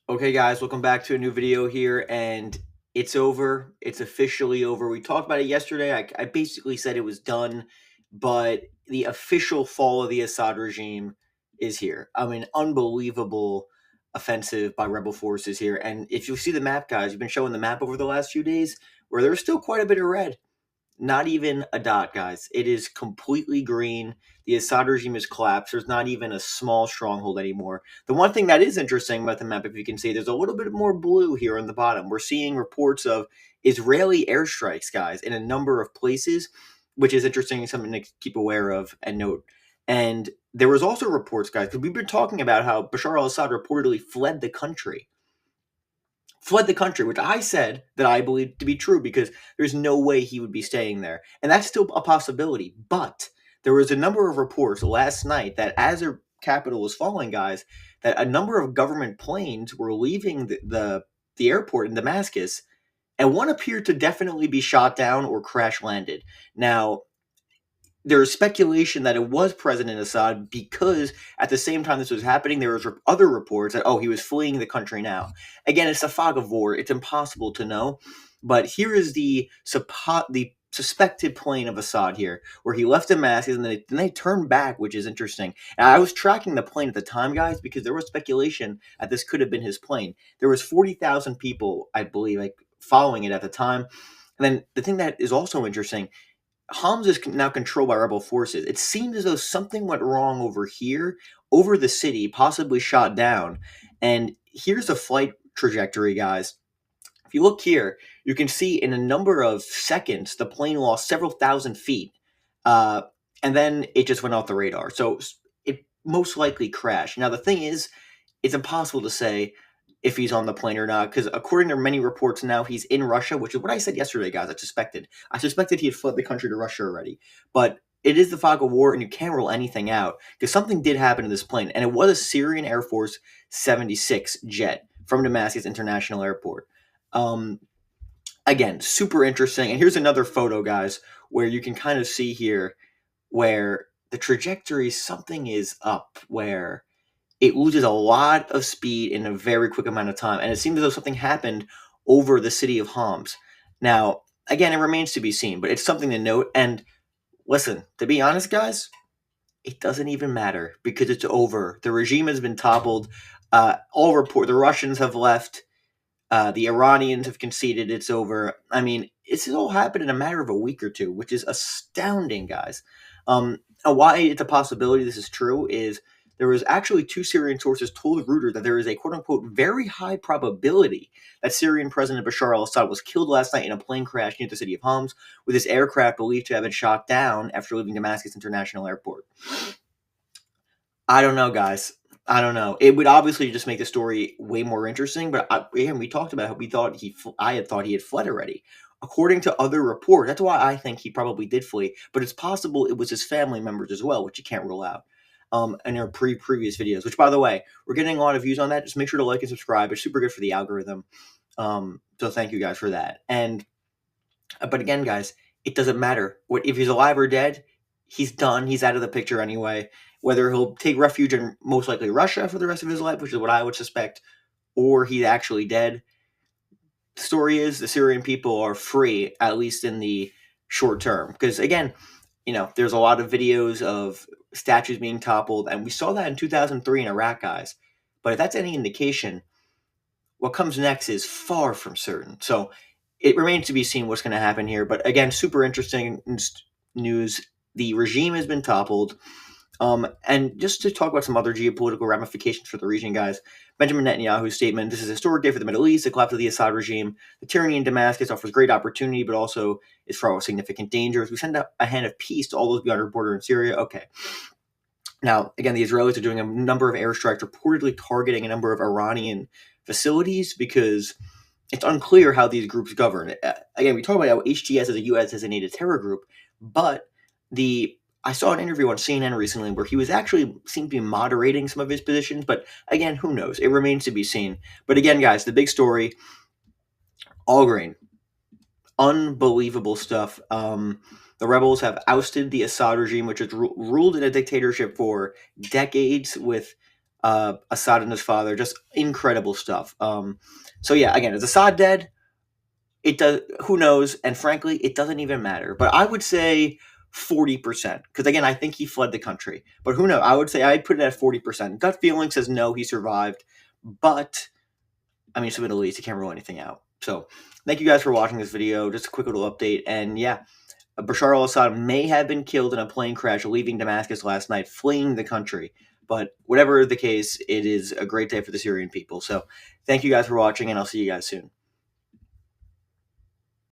Okay, guys, welcome back to a new video here, and it's over. It's officially over. We talked about it yesterday. I basically said it was done, but the official fall of the Assad regime is here. I mean, unbelievable offensive by rebel forces here. And if you see the map, guys, we've been showing the map over the last few days where there's still quite a bit of red. Not even a dot, guys. It is completely green. The Assad regime has collapsed. There's not even a small stronghold anymore. The one thing that is interesting about the map, if you can see, there's a little bit more blue here on the bottom. We're seeing reports of Israeli airstrikes, guys, in a number of places, which is interesting and something to keep aware of and note. And there was also reports, guys, because we've been talking about how Bashar al-Assad reportedly fled the country, which I said that I believe to be true because there's no way he would be staying there. And that's still a possibility. But there was a number of reports last night that as their capital was falling, guys, that a number of government planes were leaving the airport in Damascus, and one appeared to definitely be shot down or crash landed. Now, there is speculation that it was President Assad because at the same time this was happening, there was other reports that, oh, he was fleeing the country now. Again, it's a fog of war. It's impossible to know. But here is the suspected plane of Assad here, where he left Damascus and then they turned back, which is interesting. And I was tracking the plane at the time, guys, because there was speculation that this could have been his plane. There was 40,000 people, I believe, like following it at the time. And then the thing that is also interesting, Homs is now controlled by rebel forces. It seems as though something went wrong over here, over the city, possibly shot down. And here's the flight trajectory, guys. If you look here, you can see in a number of seconds, the plane lost several thousand feet. Uh, and then it just went off the radar. So it most likely crashed. Now, the thing is, it's impossible to say if he's on the plane or not, because according to many reports now, he's in Russia, which is what I said yesterday, guys. I suspected he had fled the country to Russia already. But it is the fog of war, and you can't rule anything out, because something did happen to this plane, and it was a Syrian Air Force 76 jet from Damascus International Airport. Um, Again, super interesting. And here's another photo, guys, where you can kind of see here where the trajectory, something is up, where it loses a lot of speed in a very quick amount of time. And it seems as though something happened over the city of Homs. Now, again, it remains to be seen, but it's something to note. And listen, to be honest, guys, it doesn't even matter because it's over. The regime has been toppled. The Russians have left. The Iranians have conceded it's over. I mean, this has all happened in a matter of a week or two, which is astounding, guys. Why it's a possibility this is true is there was actually two Syrian sources told Reuters that there is a quote-unquote very high probability that Syrian President Bashar al-Assad was killed last night in a plane crash near the city of Homs, with his aircraft believed to have been shot down after leaving Damascus International Airport. I don't know, guys. I don't know. It would obviously just make the story way more interesting. But again, we talked about how I had thought he had fled already. According to other reports, that's why I think he probably did flee. But it's possible it was his family members as well, which you can't rule out. In our previous videos, which by the way, we're getting a lot of views on that. Just make sure to like and subscribe. It's super good for the algorithm. So thank you guys for that. But again, guys, it doesn't matter. If he's alive or dead, he's done. He's out of the picture anyway. Whether he'll take refuge in most likely Russia for the rest of his life, which is what I would suspect, or he's actually dead. The story is the Syrian people are free, at least in the short term. Because again, there's a lot of videos of statues being toppled, and we saw that in 2003 in Iraq, guys. But if that's any indication, what comes next is far from certain. So it remains to be seen what's going to happen here. But again, super interesting news. The regime has been toppled. And just to talk about some other geopolitical ramifications for the region, guys, Benjamin Netanyahu's statement, this is a historic day for the Middle East, the collapse of the Assad regime. The tyranny in Damascus offers great opportunity, but also is fraught with significant dangers. We send a hand of peace to all those beyond our border in Syria. Okay. Now, again, the Israelis are doing a number of airstrikes, reportedly targeting a number of Iranian facilities because it's unclear how these groups govern. Again, we talk about how HTS is a U.S.-designated terror group, but I saw an interview on CNN recently where he was actually seemed to be moderating some of his positions, but again, who knows? It remains to be seen. But again, guys, the big story, all green. Unbelievable stuff. The rebels have ousted the Assad regime, which has ruled in a dictatorship for decades with Assad and his father, just incredible stuff. So yeah, again, is Assad dead? It does. Who knows? And frankly, it doesn't even matter. But I would say 40%, because again, I think he fled the country. But who knows? I would say I'd put it at 40%. Gut feeling says no, he survived. But I mean, it's the Middle East. You can't rule anything out. So thank you guys for watching this video. Just a quick little update. And yeah, Bashar al-Assad may have been killed in a plane crash leaving Damascus last night, fleeing the country. But whatever the case, it is a great day for the Syrian people. So thank you guys for watching, and I'll see you guys soon.